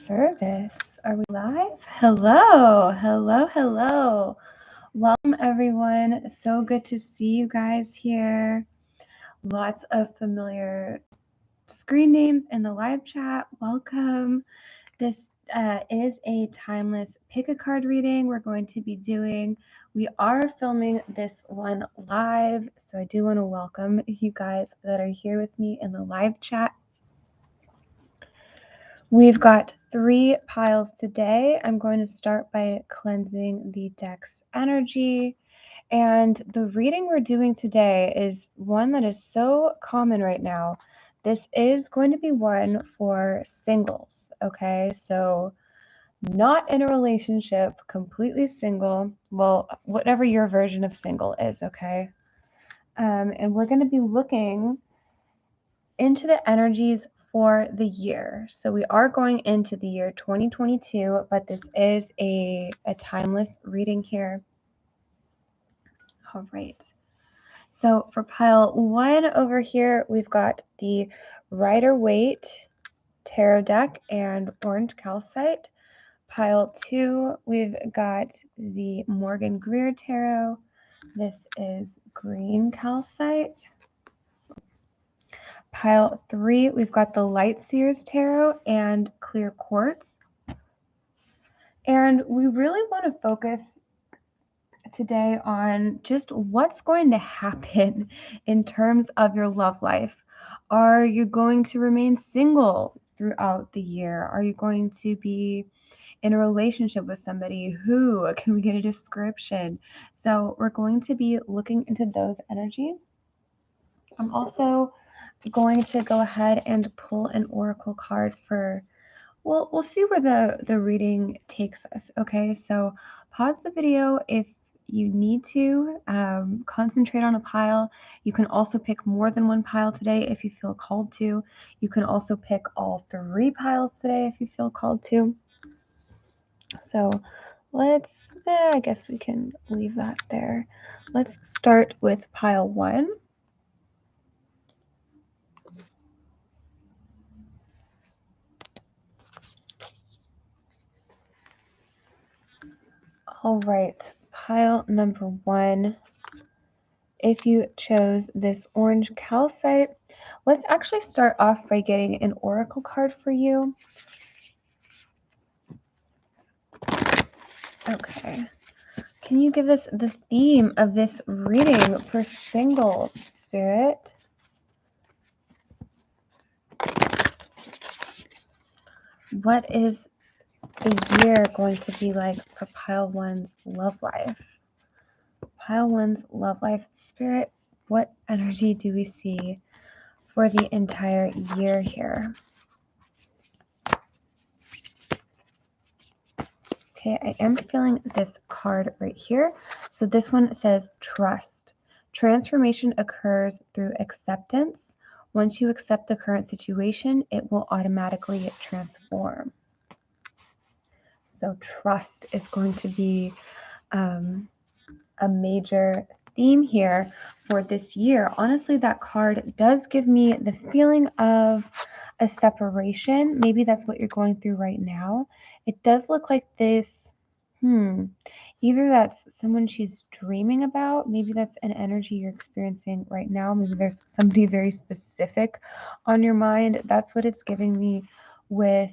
service. Are we live? Hello, hello, hello. Welcome, everyone. So good to see you guys here. Lots of familiar screen names in the live chat. Welcome. This is a timeless pick a card reading we're going to be doing. We are filming this one live, so I do want to welcome you guys that are here with me in the live chat. We've got 3 piles today. I'm going to start by cleansing the deck's energy. And the reading we're doing today is one that is so common right now. This is going to be one for singles, okay? So not in a relationship, completely single. Well, whatever your version of single is, okay? And we're going to be looking into the energies for the year. So we are going into the year 2022, but this is a timeless reading here. All right. So for pile 1 over here, we've got the Rider-Waite Tarot deck and orange calcite. Pile 2, we've got the Morgan Greer Tarot. This is green calcite. Pile 3, we've got the Light Seers Tarot and clear quartz. And we really want to focus today on just what's going to happen in terms of your love life. Are you going to remain single throughout the year? Are you going to be in a relationship with somebody? Who? Can we get a description? So we're going to be looking into those energies. I'm also going to go ahead and pull an oracle card for, well, we'll see where the reading takes us, okay? So pause the video if you need to concentrate on a pile. You can also pick more than one pile today if you feel called to. You can also pick all 3 piles today if you feel called to. So let's, I guess we can leave that there. Let's start with pile 1. All right, pile number 1. If you chose this orange calcite, let's actually start off by getting an oracle card for you. Okay. Can you give us the theme of this reading for singles, Spirit? What is the year going to be like for pile 1's love life? Pile 1's love life, Spirit, what energy do we see for the entire year here? Okay, I am feeling this card right here. So this one says trust. Transformation occurs through acceptance. Once you accept the current situation, it will automatically transform. So trust is going to be a major theme here for this year. Honestly, that card does give me the feeling of a separation. Maybe that's what you're going through right now. It does look like this, either that's someone she's dreaming about, maybe that's an energy you're experiencing right now, maybe there's somebody very specific on your mind. That's what it's giving me with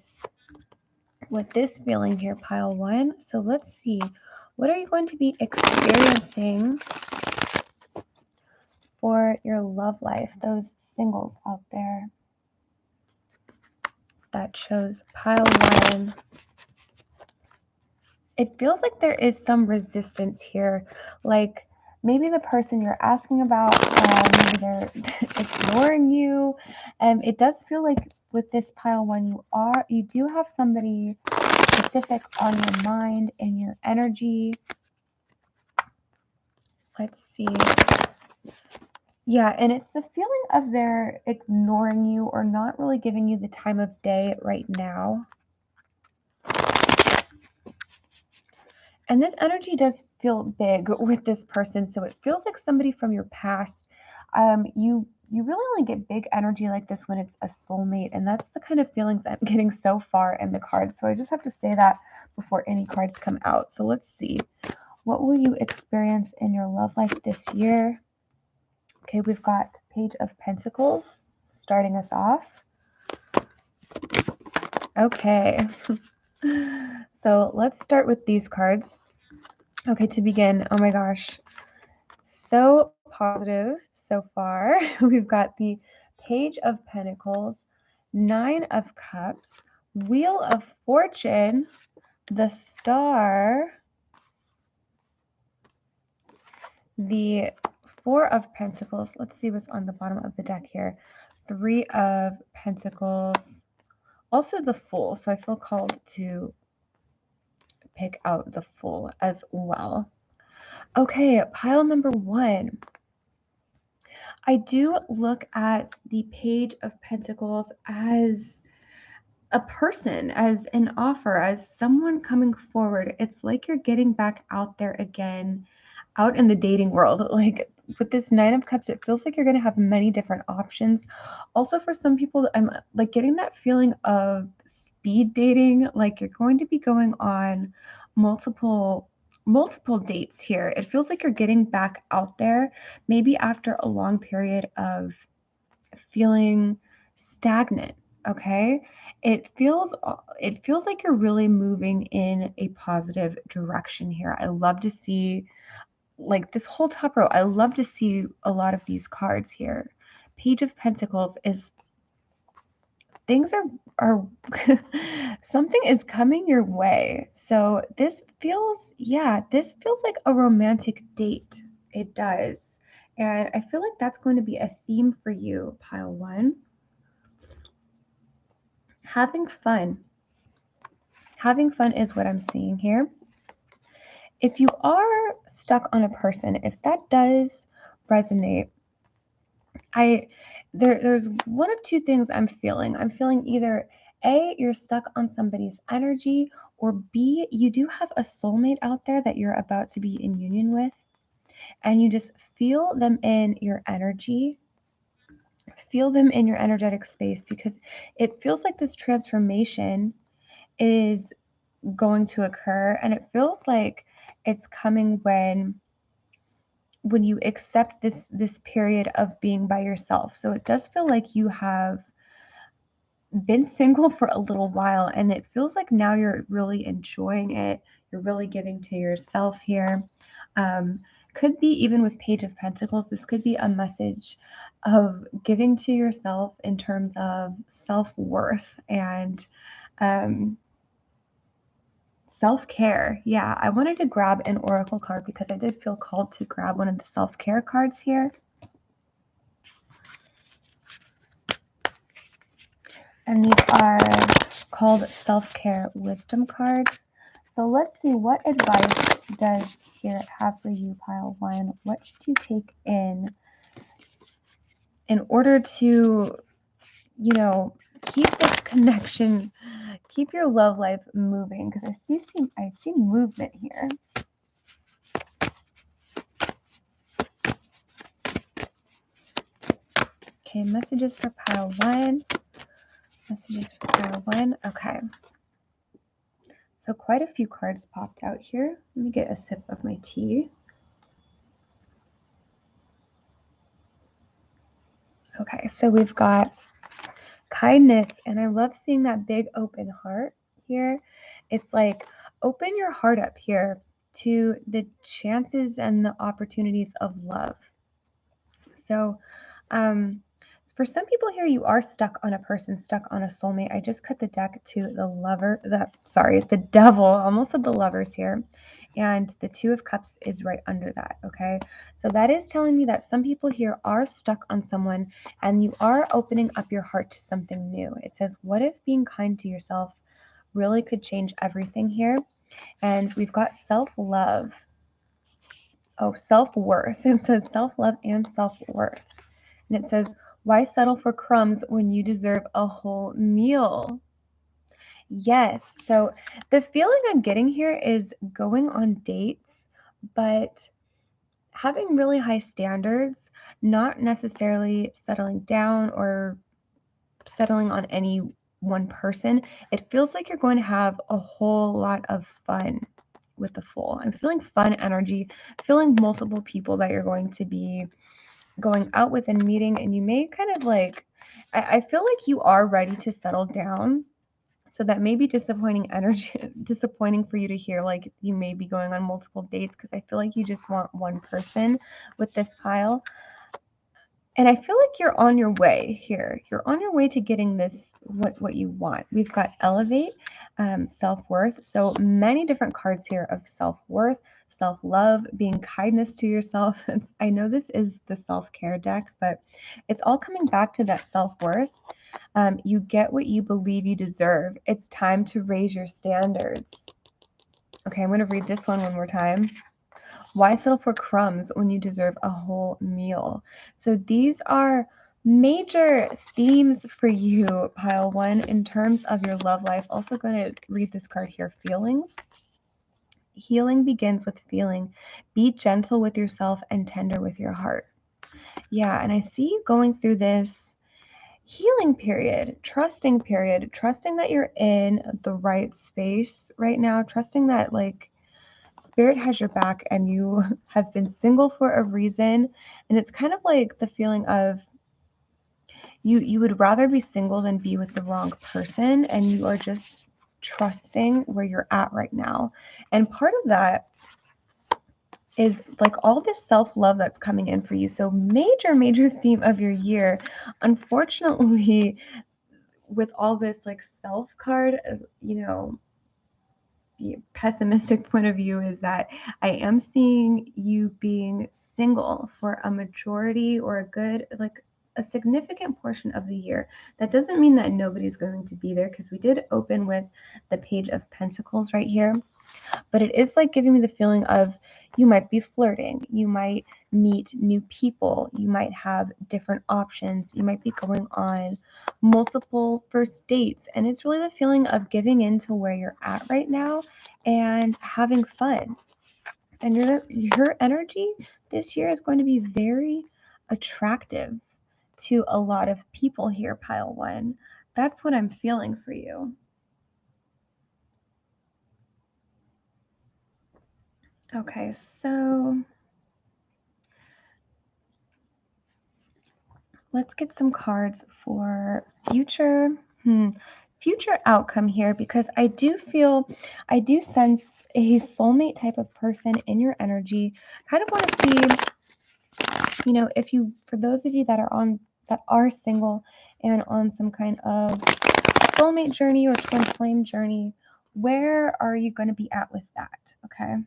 this feeling here, pile 1. So let's see, what are you going to be experiencing for your love life, those singles out there that chose pile 1? It feels like there is some resistance here, like maybe the person you're asking about, maybe they're ignoring you. It does feel like with this pile 1, you do have somebody specific on your mind and your energy. Let's see. Yeah, and it's the feeling of they're ignoring you or not really giving you the time of day right now. And this energy does feel big with this person. So it feels like somebody from your past. You you really only get big energy like this when it's a soulmate, and that's the kind of feelings I'm getting so far in the cards. So I just have to say that before any cards come out. So let's see. What will you experience in your love life this year? Okay, we've got Page of Pentacles starting us off. Okay. So let's start with these cards. Okay, to begin, oh my gosh, so positive so far. We've got the Page of Pentacles, Nine of Cups, Wheel of Fortune, the Star, the Four of Pentacles. Let's see what's on the bottom of the deck here. Three of Pentacles, also the Fool. So I feel called to pick out the Fool as well. Okay, pile number one. I do look at the Page of Pentacles as a person, as an offer, as someone coming forward. It's like you're getting back out there again, out in the dating world. Like with this Nine of Cups, it feels like you're going to have many different options. Also, for some people, I'm like getting that feeling of speed dating, like you're going to be going on multiple dates here. It feels like you're getting back out there, maybe after a long period of feeling stagnant. Okay, it feels like you're really moving in a positive direction here. I love to see, like, this whole top row, I love to see a lot of these cards here. Page of Pentacles is things are something is coming your way. So this feels, yeah, this feels like a romantic date. It does. And I feel like that's going to be a theme for you, pile one. Having fun. Having fun is what I'm seeing here. If you are stuck on a person, if that does resonate, there's one of two things I'm feeling. I'm feeling either A, you're stuck on somebody's energy, or B, you do have a soulmate out there that you're about to be in union with, and you just feel them in your energy. Feel them in your energetic space, because it feels like this transformation is going to occur, and it feels like it's coming when you accept this period of being by yourself. So it does feel like you have been single for a little while, and it feels like now you're really enjoying it. You're really giving to yourself here. Could be even with Page of Pentacles, this could be a message of giving to yourself in terms of self-worth and self-care. Yeah, I wanted to grab an oracle card because I did feel called to grab one of the self-care cards here. And these are called self-care wisdom cards. So let's see, what advice does Spirit have for you, pile one? What should you take in order to, keep this connection, keep your love life moving? Because I see movement here. Okay, messages for pile one. Messages for pile one. Okay. So quite a few cards popped out here. Let me get a sip of my tea. Okay, so we've got kindness, and I love seeing that big open heart here. It's like open your heart up here to the chances and the opportunities of love. So for some people here, you are stuck on a person, stuck on a soulmate. I just cut the deck to the devil, almost said the lovers here. And the Two of Cups is right under that, okay? So that is telling me that some people here are stuck on someone, and you are opening up your heart to something new. It says, what if being kind to yourself really could change everything here? And we've got self-love. Oh, self-worth. It says self-love and self-worth. And it says, why settle for crumbs when you deserve a whole meal? Yes. So the feeling I'm getting here is going on dates, but having really high standards, not necessarily settling down or settling on any one person. It feels like you're going to have a whole lot of fun with the Fool. I'm feeling fun energy, feeling multiple people that you're going to be going out with and meeting, and you may kind of like, I feel like you are ready to settle down. So that may be disappointing energy, disappointing for you to hear, like you may be going on multiple dates, because I feel like you just want one person with this pile. And I feel like you're on your way here. You're on your way to getting this, what you want. We've got elevate, self-worth. So many different cards here of self-worth, self-love, being kindness to yourself. I know this is the self-care deck, but it's all coming back to that self-worth. You get what you believe you deserve. It's time to raise your standards. Okay, I'm going to read this one more time. Why settle for crumbs when you deserve a whole meal? So these are major themes for you, pile one, in terms of your love life. Also going to read this card here, feelings. Healing begins with feeling. Be gentle with yourself and tender with your heart. Yeah, and I see you going through this healing period, trusting that you're in the right space right now, trusting that like Spirit has your back and you have been single for a reason. And it's kind of like the feeling of you would rather be single than be with the wrong person, and you are just trusting where you're at right now. And part of that is like all this self-love that's coming in for you. So major theme of your year. Unfortunately, with all this like self card, pessimistic point of view is that I am seeing you being single for a majority or a good, like a significant portion of the year. That doesn't mean that nobody's going to be there, because we did open with the Page of Pentacles right here. But it is like giving me the feeling of you might be flirting, you might meet new people, you might have different options, you might be going on multiple first dates. And it's really the feeling of giving in to where you're at right now and having fun. And your energy this year is going to be very attractive to a lot of people here, pile one. That's what I'm feeling for you. Okay, so let's get some cards for future future outcome here, because I do sense a soulmate type of person in your energy. Kind of want to see, if you, for those of you that are single and on some kind of soulmate journey or twin flame journey, where are you going to be at with that? Okay.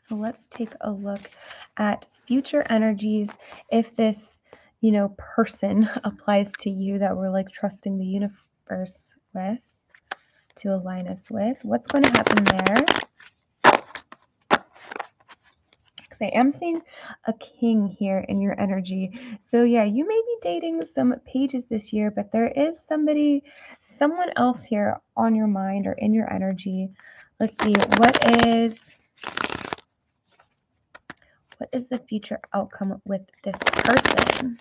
So let's take a look at future energies. If this, person applies to you that we're like trusting the universe with to align us with, what's going to happen there? Because I am seeing a king here in your energy. So yeah, you may be dating some pages this year, but there is someone else here on your mind or in your energy. Let's see, what is the future outcome with this person?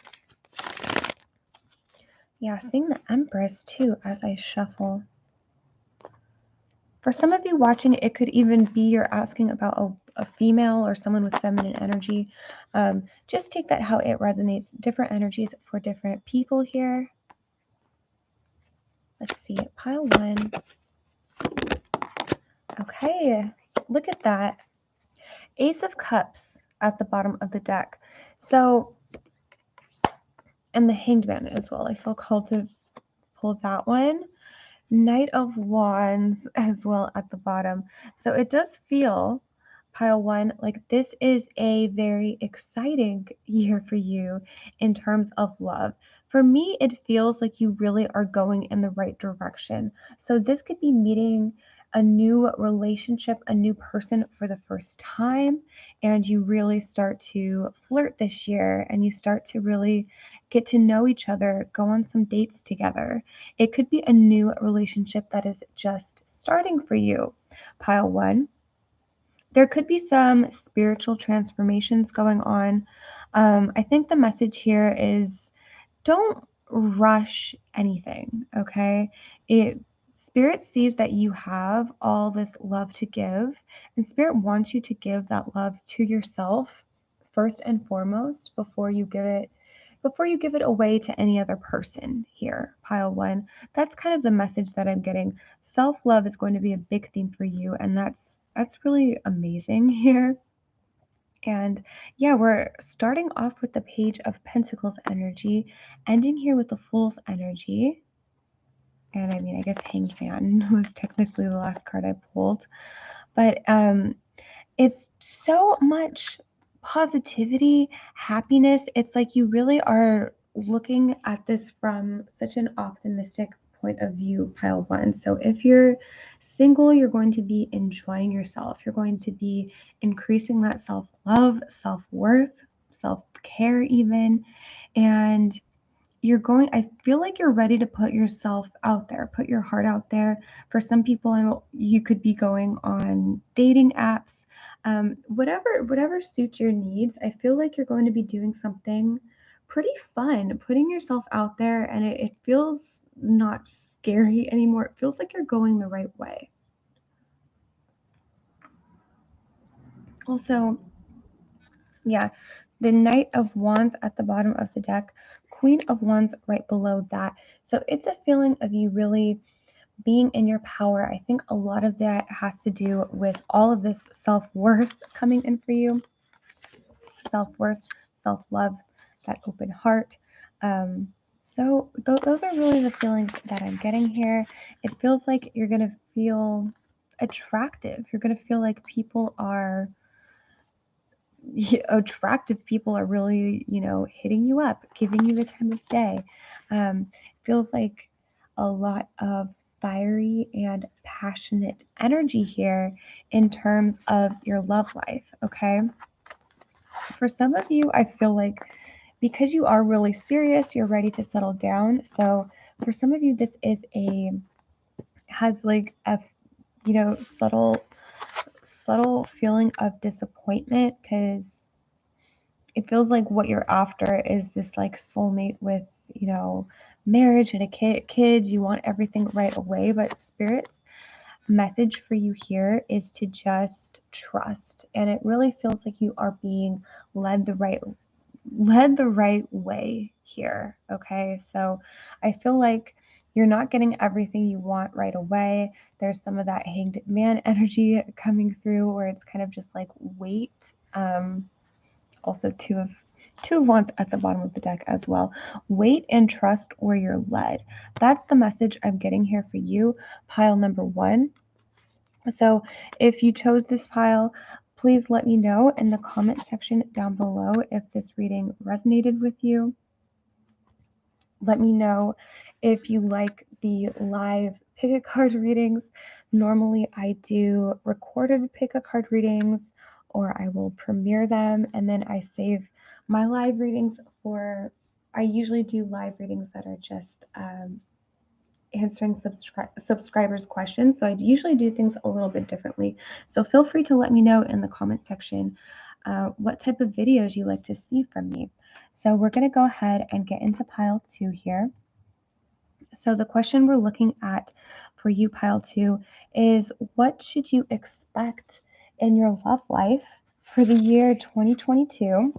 Yeah, seeing the Empress too as I shuffle. For some of you watching, it could even be you're asking about a female or someone with feminine energy. Just take that how it resonates. Different energies for different people here. Let's see, pile one. Okay, look at that. Ace of Cups at the bottom of the deck. So, and the Hanged Man as well. I feel called to pull that one. Knight of Wands as well at the bottom. So it does feel, pile one, like this is a very exciting year for you in terms of love. For me, it feels like you really are going in the right direction. So this could be meeting a new relationship, a new person for the first time, and you really start to flirt this year and you start to really get to know each other, go on some dates together. It could be a new relationship that is just starting for you, pile one. there could be some spiritual transformations going on. I think the message here is don't rush anything, okay? It Spirit sees that you have all this love to give, and Spirit wants you to give that love to yourself first and foremost before you give it away to any other person here, pile 1. That's kind of the message that I'm getting. Self-love is going to be a big theme for you, and that's really amazing here. And yeah, we're starting off with the Page of Pentacles energy, ending here with the Fool's energy. And I mean, I guess Hanged Man was technically the last card I pulled. But it's so much positivity, happiness. It's like you really are looking at this from such an optimistic point of view, pile 1. So if you're single, you're going to be enjoying yourself. You're going to be increasing that self-love, self-worth, self-care even. And I feel like you're ready to put yourself out there, put your heart out there. For some people, you could be going on dating apps, whatever suits your needs. I feel like you're going to be doing something pretty fun, putting yourself out there, and it feels not scary anymore. It feels like you're going the right way. Also, yeah, the Knight of Wands at the bottom of the deck, Queen of Wands right below that. So it's a feeling of you really being in your power. I think a lot of that has to do with all of this self-worth coming in for you. Self-worth, self-love, that open heart. Those are really the feelings that I'm getting here. It feels like you're going to feel attractive. You're going to feel like attractive people are really, hitting you up, giving you the time of day. Feels like a lot of fiery and passionate energy here in terms of your love life, okay? For some of you, I feel like because you are really serious, you're ready to settle down. So for some of you, this has like a, subtle feeling of disappointment because it feels like what you're after is this like soulmate with, marriage and kids. You want everything right away, but Spirit's message for you here is to just trust. And it really feels like you are being led the right way here. Okay. So I feel like you're not getting everything you want right away. There's some of that Hanged Man energy coming through where it's kind of just like wait. Also two of wands at the bottom of the deck as well. Wait and trust where you're led. That's the message I'm getting here for you, pile number 1. So if you chose this pile, please let me know in the comment section down below if this reading resonated with you. Let me know if you like the live pick a card readings. Normally I do recorded pick a card readings, or I will premiere them and then I save my live readings I usually do live readings that are just answering subscribers' questions. So I usually do things a little bit differently. So feel free to let me know in the comment section what type of videos you like to see from me. So we're going to go ahead and get into pile 2 here. So the question we're looking at for you, pile 2, is what should you expect in your love life for the year 2022?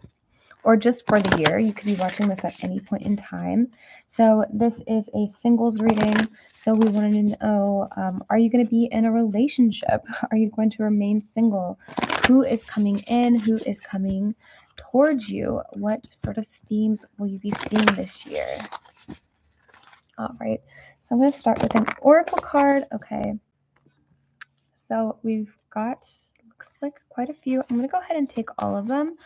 Or just for the year. You could be watching this at any point in time. So this is a singles reading. So we want to know, are you going to be in a relationship? Are you going to remain single? Who is coming in? Who is coming towards you? What sort of themes will you be seeing this year? All right. So I'm going to start with an oracle card. Okay. So we've got, looks like quite a few. I'm going to go ahead and take all of them.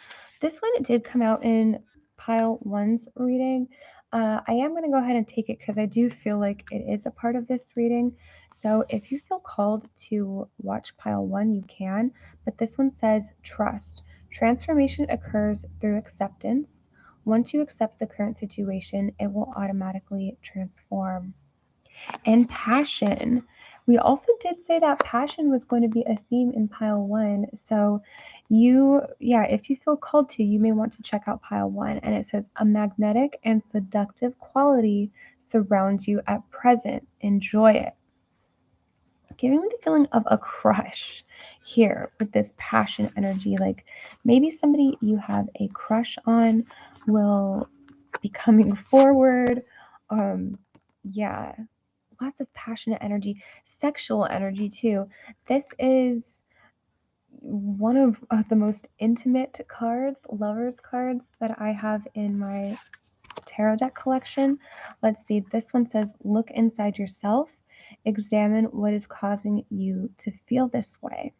This one did come out in pile 1's reading. I am going to go ahead and take it because I do feel like it is a part of this reading. So if you feel called to watch pile 1, you can. But this one says trust. Transformation occurs through acceptance. Once you accept the current situation, it will automatically transform. And passion. We also did say that passion was going to be a theme in pile 1. So if you feel called to, you may want to check out pile 1. And it says, a magnetic and seductive quality surrounds you at present. Enjoy it. Giving me the feeling of a crush here with this passion energy. Like maybe somebody you have a crush on will be coming forward. Yeah, lots of passionate energy, sexual energy too. This is one of the most intimate cards, lovers cards, that I have in my tarot deck collection. Let's see, this one says, look inside yourself, examine what is causing you to feel this way.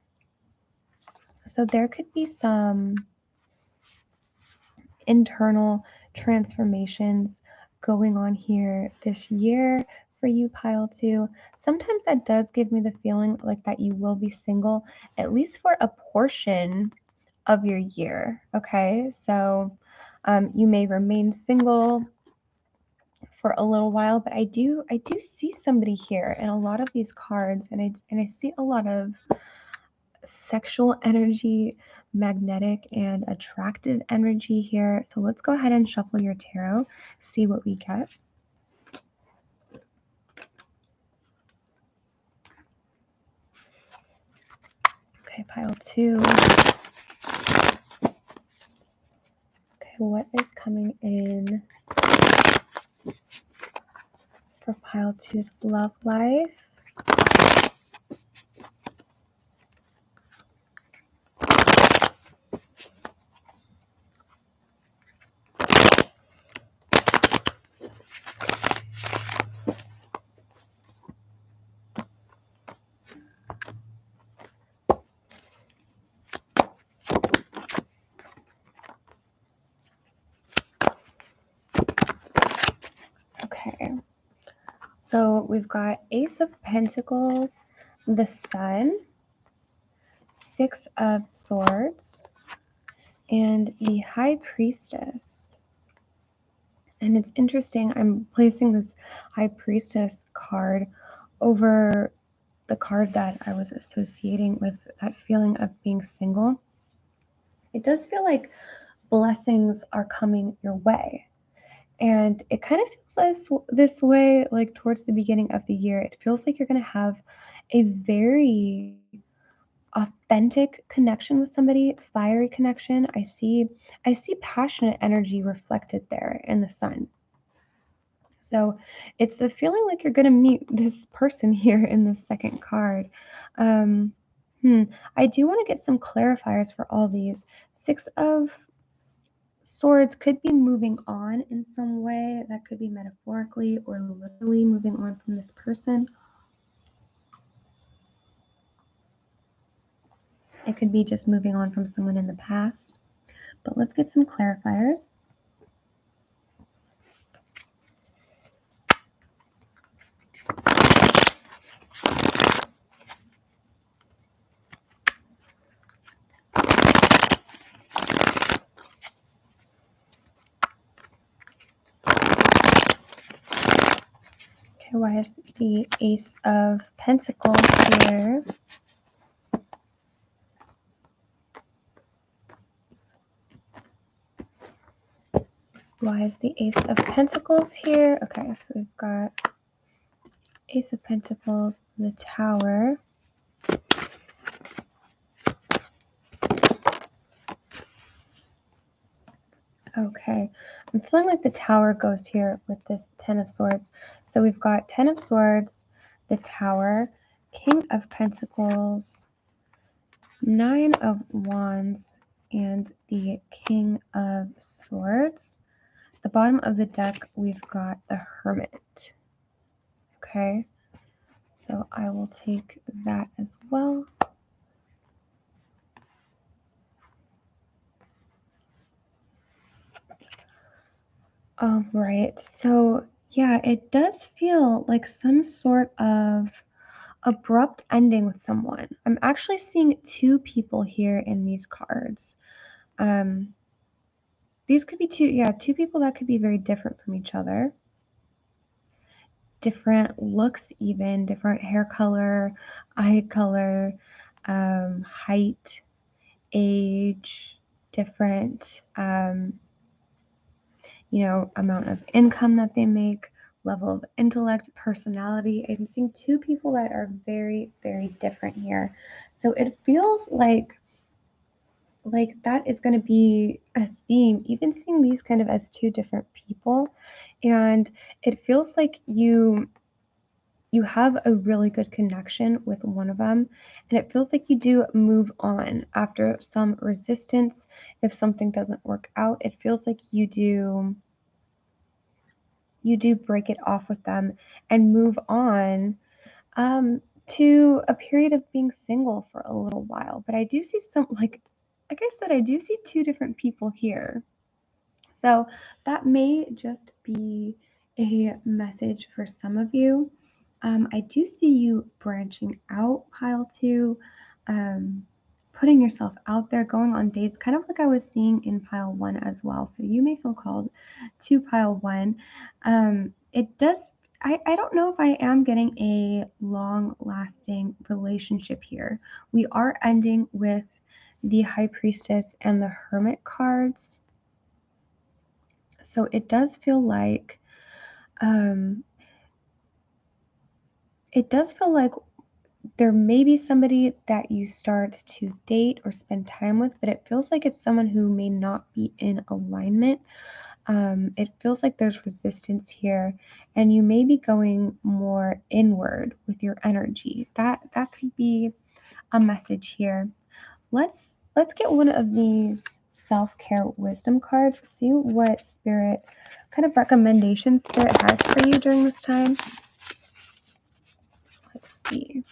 So there could be some internal transformations going on here this year for you, pile 2. Sometimes that does give me the feeling like that you will be single, at least for a portion of your year. Okay, so you may remain single for a little while, but I do see somebody here in a lot of these cards, and I see a lot of sexual energy, magnetic and attractive energy here. So let's go ahead and shuffle your tarot, see what we get. Okay, pile 2. Okay, what is coming in for pile 2's love life? Okay, so we've got Ace of Pentacles, the Sun, 6 of Swords, and the High Priestess. And it's interesting, I'm placing this High Priestess card over the card that I was associating with that feeling of being single. It does feel like blessings are coming your way. And it kind of feels this way like towards the beginning of the year. It feels like you're going to have a very authentic connection with somebody, fiery connection. I see passionate energy reflected there in the Sun. So it's a feeling like you're going to meet this person here in the second card. I do want to get some clarifiers for all these. 6 of Swords could be moving on in some way. That could be metaphorically or literally moving on from this person. It could be just moving on from someone in the past. But let's get some clarifiers. Okay, why is the Ace of Pentacles here? Why is the Ace of Pentacles here? Okay, so we've got Ace of Pentacles, the Tower. Okay, I'm feeling like the Tower goes here with this 10 of Swords. So we've got 10 of Swords, the Tower, King of Pentacles, 9 of Wands, and the King of Swords. The bottom of the deck, we've got the Hermit. Okay, so I will take that as well. All right, so yeah, it does feel like some sort of abrupt ending with someone. I'm actually seeing 2 people here in these cards. These could be 2 people that could be very different from each other. different looks, even different hair color, eye color, height, age, different, amount of income that they make, level of intellect, personality. I'm seeing two people that are very, very different here. So it feels like that is going to be a theme, even seeing these kind of as two different people. And it feels like you have a really good connection with one of them, and it feels like you do move on after some resistance. If something doesn't work out, it feels like you do break it off with them and move on, to a period of being single for a little while. But I do see like I said, I do see two different people here. So that may just be a message for some of you. I do see you branching out, pile two, um, putting yourself out there, going on dates, kind of like I was seeing in pile one as well. So you may feel called to pile one. It does. I don't know if I am getting a long lasting relationship here. We are ending with the High Priestess and the Hermit cards. So it does feel like um, there may be somebody that you start to date or spend time with, but it feels like it's someone who may not be in alignment. It feels like there's resistance here, and you may be going more inward with your energy. That could be a message here. Let's get one of these self-care wisdom cards. See what spirit kind of recommendations spirit has for you during this time. Let's see.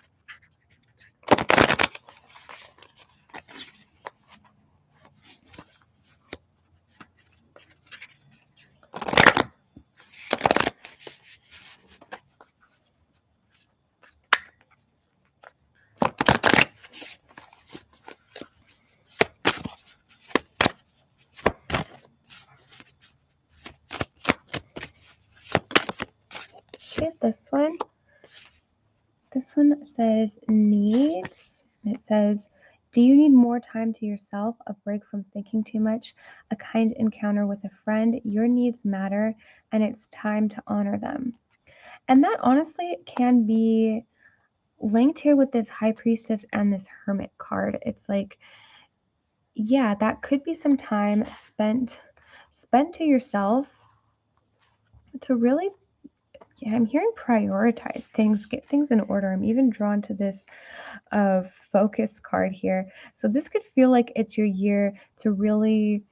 Okay, this one. This one says needs. It says, do you need more time to yourself, a break from thinking too much, a kind encounter with a friend? Your needs matter, and it's time to honor them. And that honestly can be linked here with this High Priestess and this Hermit card. It's like, yeah, that could be some time spent to yourself to really, yeah, I'm hearing prioritize things, get things in order. I'm even drawn to this focus card here. So this could feel like it's your year to really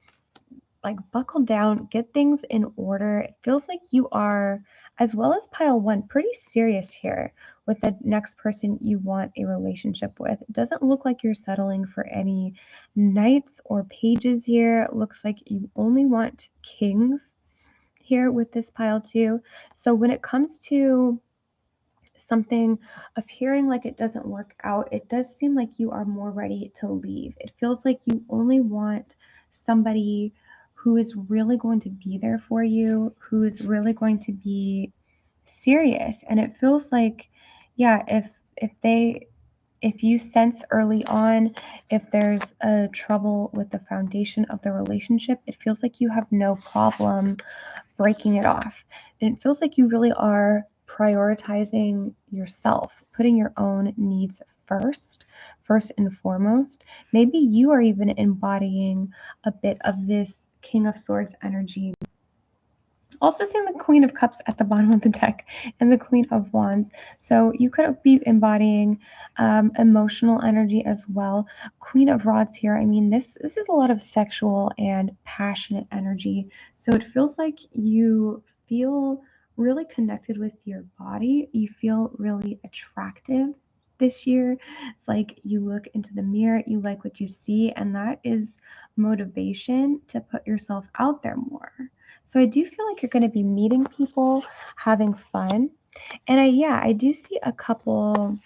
like buckle down, get things in order. It feels like you are, as well as pile one, pretty serious here with the next person you want a relationship with. It doesn't look like you're settling for any knights or pages here. It looks like you only want kings here with this pile two. So when it comes to something appearing like it doesn't work out, it does seem like you are more ready to leave. It feels like you only want somebody who is really going to be there for you, who is really going to be serious. And it feels like, yeah, if you sense early on if there's a trouble with the foundation of the relationship, it feels like you have no problem breaking it off. And it feels like you really are prioritizing yourself, putting your own needs first and foremost. Maybe you are even embodying a bit of this King of Swords energy. Also seeing the Queen of Cups at the bottom of the deck and the Queen of Wands. So you could be embodying emotional energy as well. Queen of Rods here. I mean, this is a lot of sexual and passionate energy. So it feels like you feel really connected with your body. You feel really attractive this year. It's like you look into the mirror, you like what you see, and that is motivation to put yourself out there more. So I do feel like you're going to be meeting people, having fun. And I do see a couple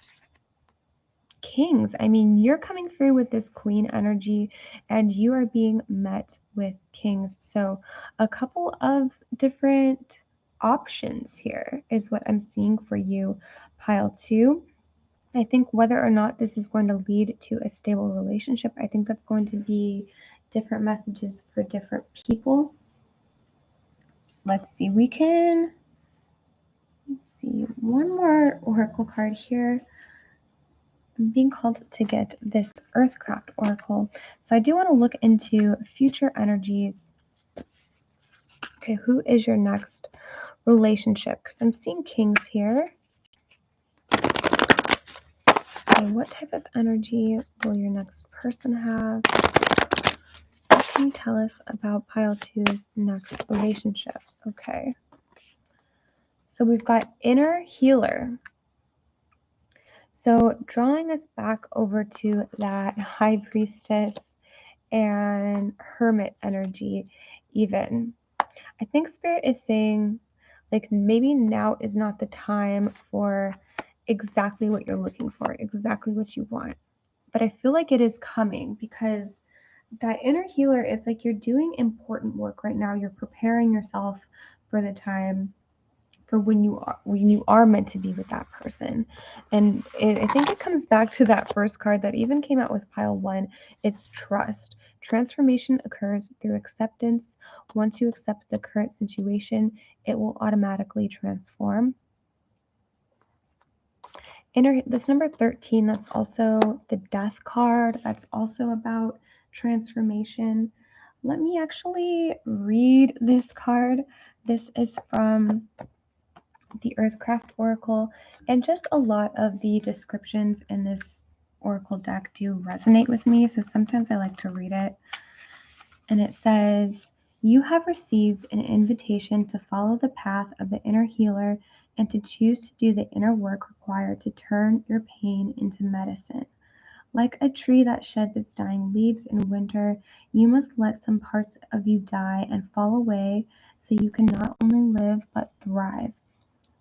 kings. I mean, you're coming through with this queen energy and you are being met with kings. So a couple of different options here is what I'm seeing for you, pile 2. I think whether or not this is going to lead to a stable relationship, I think that's going to be different messages for different people. Let's see, let's see, one more oracle card here. I'm being called to get this Earthcraft oracle. So I do want to look into future energies. Okay, who is your next relationship? Because I'm seeing kings here. Okay, what type of energy will your next person have? What can you tell us about pile 2's next relationship? Okay. So we've got inner healer. So drawing us back over to that high priestess and hermit energy even. I think Spirit is saying, like, maybe now is not the time for exactly what you're looking for, exactly what you want. But I feel like it is coming, because that inner healer, it's like you're doing important work right now. You're preparing yourself for the time for when you are meant to be with that person. And I think it comes back to that first card that even came out with pile 1. It's trust. Transformation occurs through acceptance. Once you accept the current situation, it will automatically transform. This number 13, that's also the death card. That's also about transformation. Let me actually read this card. This is from the Earthcraft Oracle, and just a lot of the descriptions in this Oracle deck do resonate with me, so sometimes I like to read it. And it says, "You have received an invitation to follow the path of the inner healer and to choose to do the inner work required to turn your pain into medicine. Like a tree that sheds its dying leaves in winter, you must let some parts of you die and fall away so you can not only live but thrive.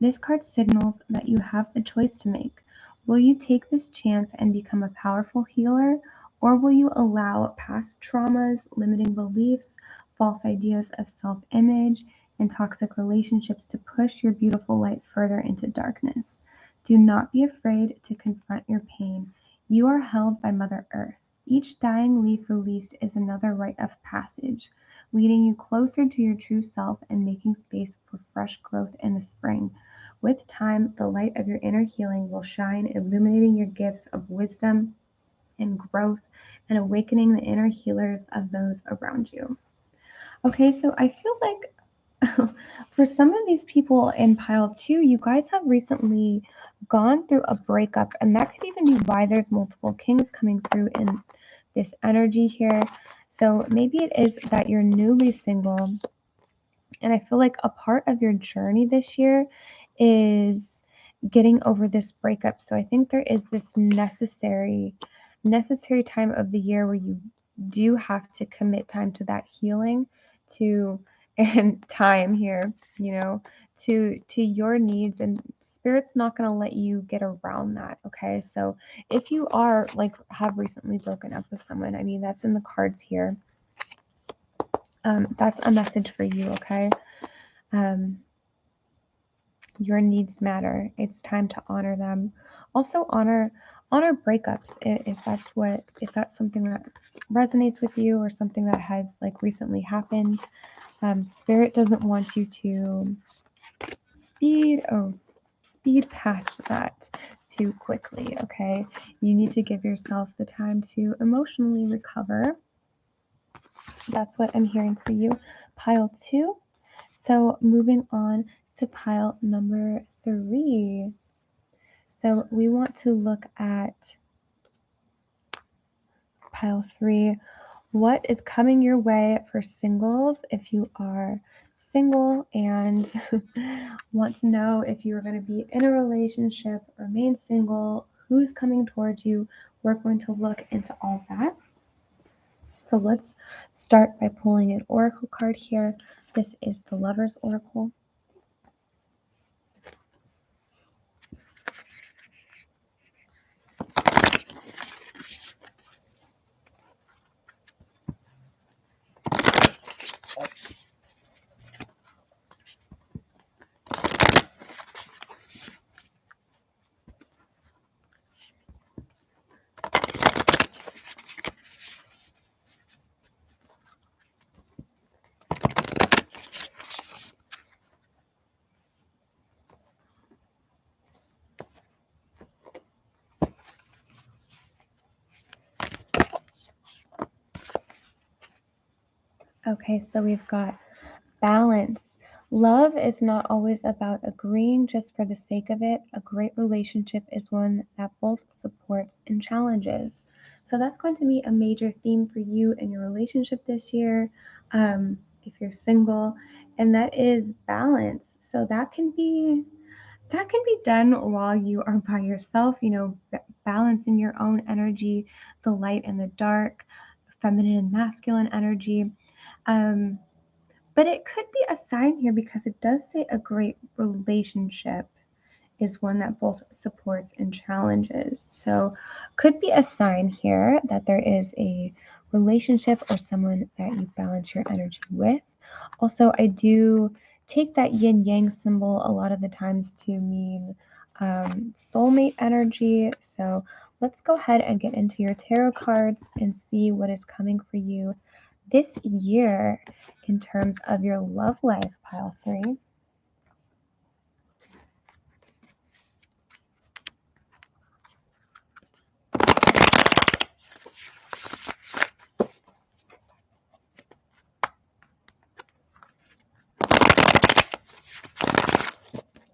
This card signals that you have a choice to make. Will you take this chance and become a powerful healer, or will you allow past traumas, limiting beliefs, false ideas of self-image, and toxic relationships to push your beautiful light further into darkness? Do not be afraid to confront your pain. You are held by Mother Earth. Each dying leaf released is another rite of passage, leading you closer to your true self and making space for fresh growth in the spring. With time, the light of your inner healing will shine, illuminating your gifts of wisdom and growth and awakening the inner healers of those around you." Okay, so I feel like for some of these people in pile 2, you guys have recently gone through a breakup, and that could even be why there's multiple kings coming through in this energy here. So maybe it is that you're newly single, and I feel like a part of your journey this year is getting over this breakup. So I think there is this necessary time of the year where you do have to commit time to that healing, to and time here, to your needs, and Spirit's not going to let you get around that. Okay, so if you are like have recently broken up with someone, I mean, that's in the cards here. That's a message for you. Okay. Your needs matter. It's time to honor them. Also honor breakups if that's something that resonates with you, or something that has like recently happened. Spirit doesn't want you to speed past that too quickly. Okay, you need to give yourself the time to emotionally recover. That's what I'm hearing for you, pile 2. So moving on to pile number 3. So we want to look at pile 3. What is coming your way for singles if you are single and want to know if you are going to be in a relationship, remain single, who's coming towards you? We're going to look into all that. So let's start by pulling an oracle card here. This is the Lover's Oracle. Okay, so we've got balance. Love is not always about agreeing just for the sake of it. A great relationship is one that both supports and challenges. So that's going to be a major theme for you in your relationship this year, if you're single, and that is balance. So that can be done while you are by yourself. Balancing your own energy, the light and the dark, feminine and masculine energy. Um, but it could be a sign here because it does say a great relationship is one that both supports and challenges. So could be a sign here that there is a relationship or someone that you balance your energy with. Also, I do take that yin yang symbol a lot of the times to mean soulmate energy. So let's go ahead and get into your tarot cards and see what is coming for you this year in terms of your love life, pile 3.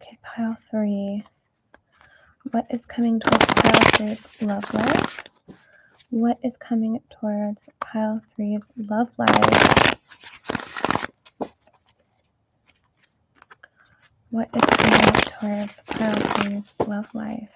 Okay, pile 3. What is coming towards pile 3's love life? What is coming towards pile 3's love life? What is coming towards pile 3's love life?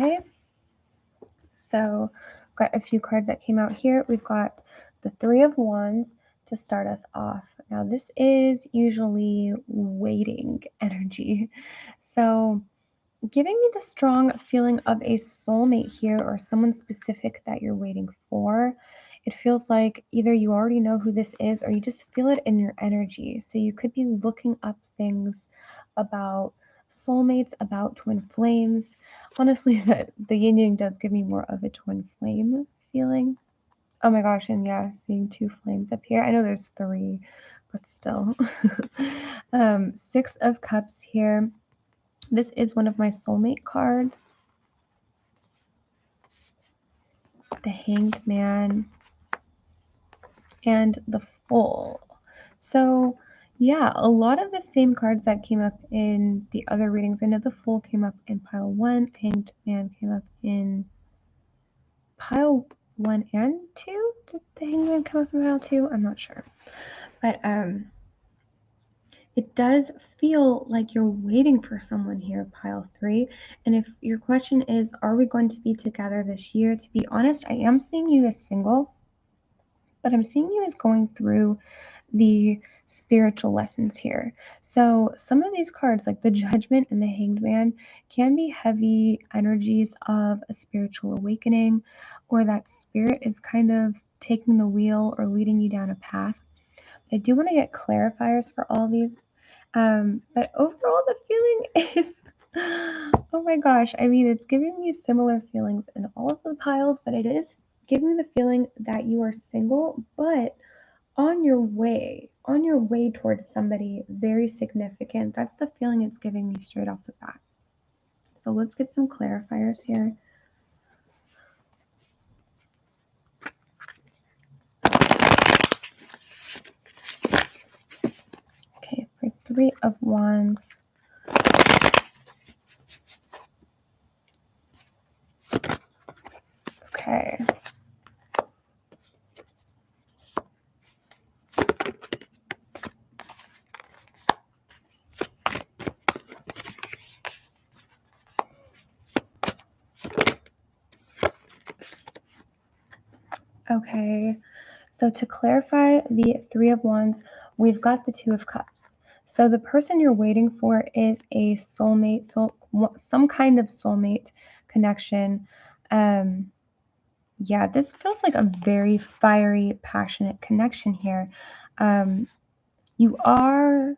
Okay, so got a few cards that came out here. We've got the 3 of Wands to start us off. Now this is usually waiting energy. So giving me the strong feeling of a soulmate here or someone specific that you're waiting for. It feels like either you already know who this is or you just feel it in your energy. So you could be looking up things about soulmates, about twin flames. Honestly, the yin yang does give me more of a twin flame feeling. Oh my gosh, and yeah, seeing 2 flames up here. I know there's 3, but still. 6 of Cups here. This is one of my soulmate cards. The Hanged Man and the Fool. So yeah, a lot of the same cards that came up in the other readings. I know the Fool came up in pile 1, Hanged Man came up in pile 1 and 2. Did the Hanged Man come up in pile 2? I'm not sure. But it does feel like you're waiting for someone here, pile 3. And if your question is, are we going to be together this year? To be honest, I am seeing you as single, but I'm seeing you as going through the spiritual lessons here. So some of these cards, like the Judgment and the Hanged Man, can be heavy energies of a spiritual awakening, or that spirit is kind of taking the wheel or leading you down a path. I do want to get clarifiers for all these. But overall, the feeling is, oh my gosh, I mean, it's giving me similar feelings in all of the piles, but it is giving me the feeling that you are single, but on your way towards somebody very significant. That's the feeling it's giving me straight off the bat. So let's get some clarifiers here. Okay, for 3 of Wands. Okay. Okay, so to clarify the 3 of Wands, we've got the 2 of Cups. So the person you're waiting for is a soulmate, some kind of soulmate connection. Yeah, this feels like a very fiery, passionate connection here. You are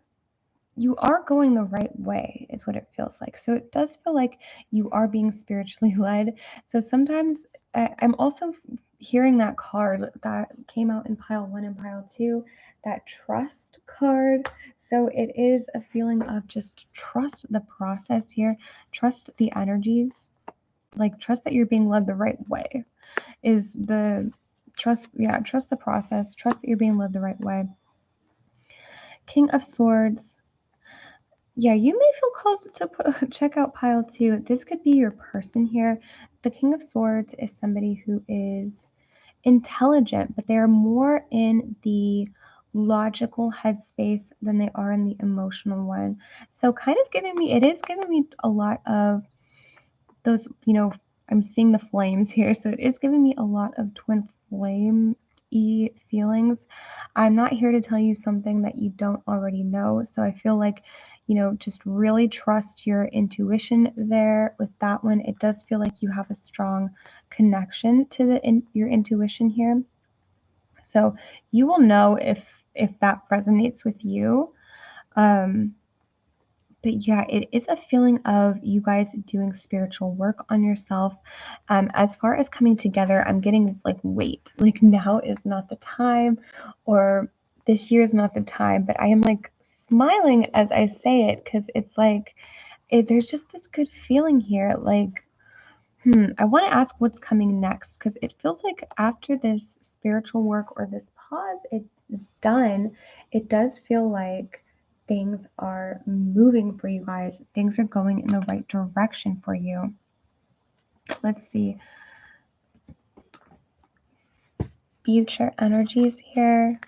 going the right way is what it feels like. So it does feel like you are being spiritually led. So sometimes I'm also hearing that card that came out in pile 1 and pile 2, that trust card. So it is a feeling of just trust the process here, trust the energies, like trust that you're being led the right way is the trust. Yeah, trust the process, trust that you're being led the right way. King of Swords. Yeah, you may feel called to check out pile 2. This could be your person here. The King of Swords is somebody who is intelligent, but they are more in the logical headspace than they are in the emotional one. So kind of it is giving me a lot of those, I'm seeing the flames here. So it is giving me a lot of twin flame-y feelings. I'm not here to tell you something that you don't already know. So I feel like, just really trust your intuition there with that one. It does feel like you have a strong connection to your intuition here. So you will know if that resonates with you. But yeah, it is a feeling of you guys doing spiritual work on yourself. As far as coming together, I'm getting like wait, like now is not the time, or this year is not the time. But I am like smiling as I say it because it's like there's just this good feeling here. Like, I want to ask what's coming next because it feels like after this spiritual work or this pause is done, it does feel like things are moving for you guys. Things are going in the right direction for you. Let's see. Future energies here.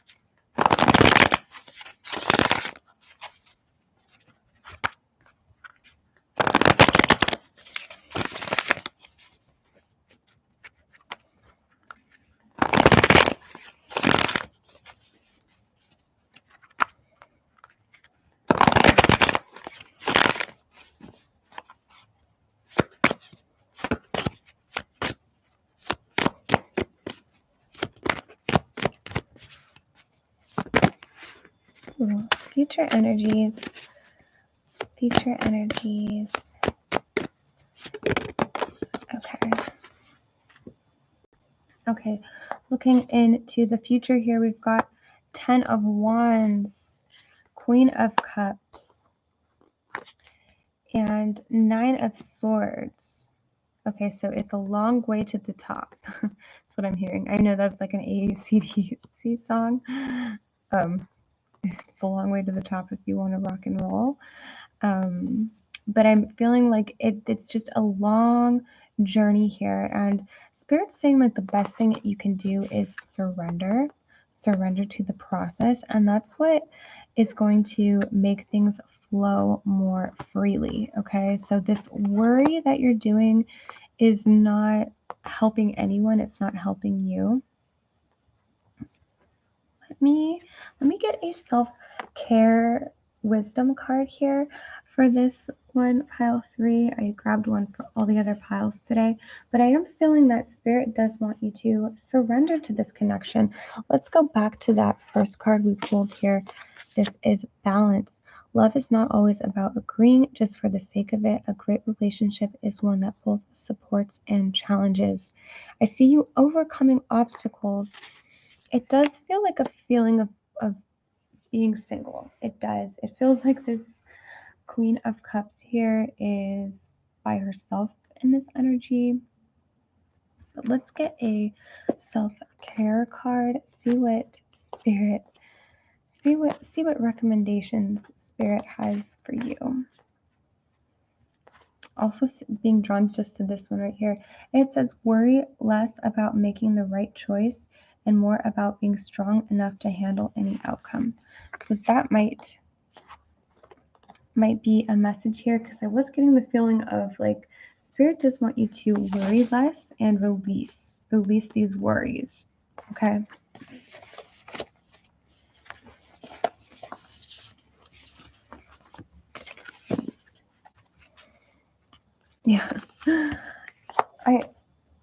Ooh, future energies. Future energies. Okay. Okay, looking into the future here, we've got 10 of Wands, Queen of Cups, and 9 of Swords. Okay, so it's a long way to the top. That's what I'm hearing. I know that's like an AC/DC song. It's a long way to the top if you want to rock and roll. But I'm feeling like it's just a long journey here. And Spirit's saying like the best thing that you can do is surrender to the process. And that's what is going to make things flow more freely. Okay, so this worry that you're doing is not helping anyone, it's not helping you. Let me get a self-care wisdom card here for this one, pile 3. I grabbed one for all the other piles today, but I am feeling that Spirit does want you to surrender to this connection. Let's go back to that first card we pulled here. This is balance. Love is not always about agreeing just for the sake of it. A great relationship is one that both supports and challenges. I see you overcoming obstacles. It does feel like a feeling of being single. It does. It feels like this Queen of Cups here is by herself in this energy. But let's get a self-care card. See what recommendations Spirit has for you. Also being drawn just to this one right here. It says worry less about making the right choice and more about being strong enough to handle any outcome. So that might be a message here because I was getting the feeling of like Spirit does want you to worry less and release these worries. Okay. Yeah.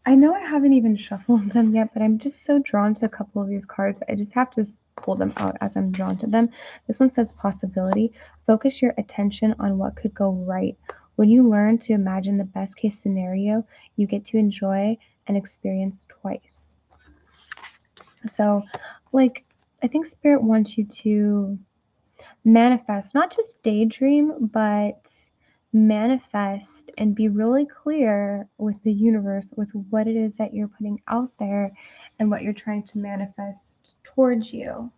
I know I haven't even shuffled them yet, but I'm just so drawn to a couple of these cards. I just have to pull them out as I'm drawn to them. This one says possibility. Focus your attention on what could go right. When you learn to imagine the best case scenario, you get to enjoy and experience twice. So, like, I think Spirit wants you to manifest, not just daydream, but manifest and be really clear with the universe, with what it is that you're putting out there and what you're trying to manifest towards you.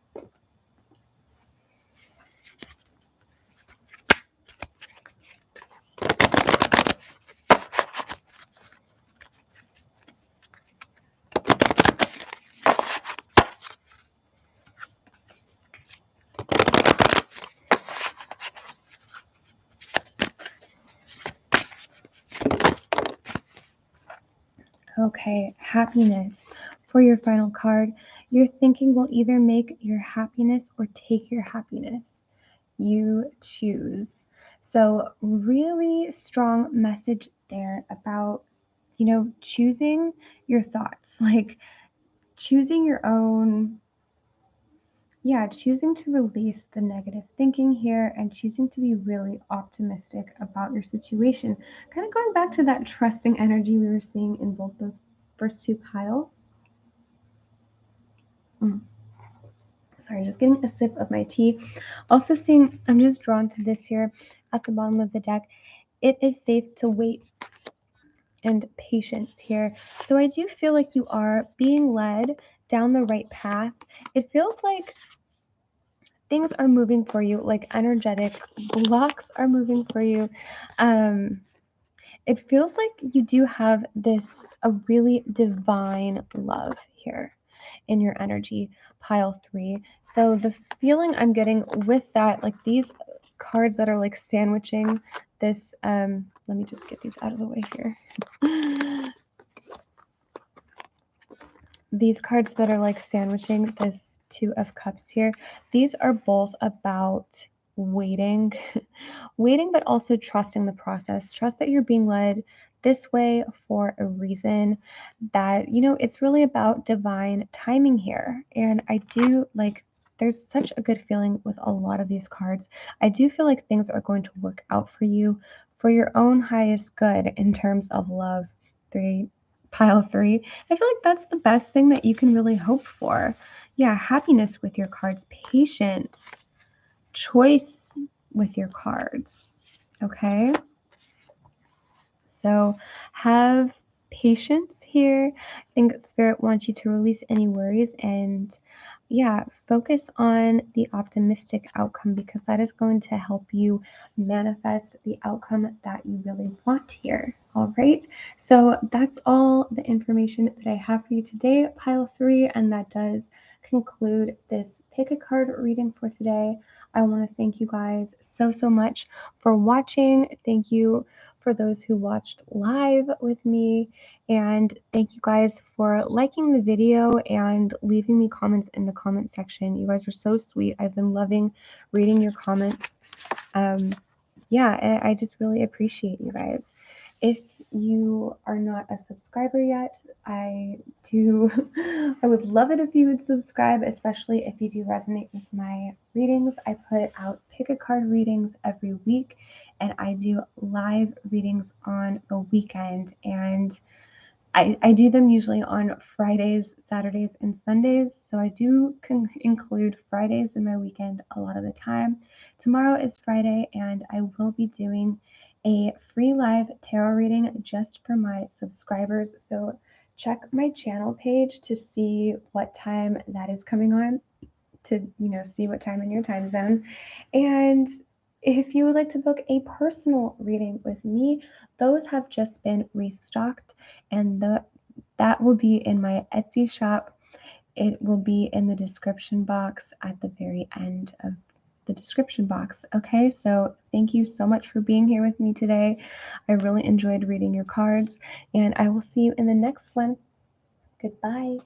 Okay, happiness. For your final card, your thinking will either make your happiness or take your happiness. You choose. So, really strong message there about, choosing your thoughts, like choosing your own, choosing to release the negative thinking here and choosing to be really optimistic about your situation. Kind of going back to that trusting energy we were seeing in both those first two piles. Sorry, just getting a sip of my tea. Also seeing, I'm just drawn to this here at the bottom of the deck. It is safe to wait and patience here. So I do feel like you are being led down the right path. It feels like things are moving for you, like energetic blocks are moving for you. It feels like you do have a really divine love here in your energy, pile 3. So the feeling I'm getting with that, like these cards that are like sandwiching this, let me just get these out of the way here. These cards that are like sandwiching this 2 of Cups here, these are both about waiting, waiting, but also trusting the process. Trust that you're being led this way for a reason, that, it's really about divine timing here. And I do like, there's such a good feeling with a lot of these cards. I do feel like things are going to work out for you for your own highest good in terms of love. Pile 3. I feel like that's the best thing that you can really hope for. Yeah, happiness with your cards, patience, choice with your cards. Okay? So have patience here. I think Spirit wants you to release any worries and, focus on the optimistic outcome, because that is going to help you manifest the outcome that you really want here. All right. So that's all the information that I have for you today, pile 3, and that does conclude this pick a card reading for today. I want to thank you guys so much for watching. Thank you for those who watched live with me. And thank you guys for liking the video and leaving me comments in the comment section. You guys are so sweet. I've been loving reading your comments. I just really appreciate you guys. If you are not a subscriber yet, I would love it if you would subscribe, especially if you do resonate with my readings. I put out pick a card readings every week, and I do live readings on the weekend, and I do them usually on Fridays, Saturdays, and Sundays. So I do include Fridays in my weekend a lot of the time. Tomorrow is Friday, and I will be doing a free live tarot reading just for my subscribers. So check my channel page to see what time that is coming on, to see what time in your time zone. And if you would like to book a personal reading with me, those have just been restocked, and that will be in my Etsy shop. It will be in the description box at the very end of the description box. Okay, so thank you so much for being here with me today. I really enjoyed reading your cards, and I will see you in the next one. Goodbye.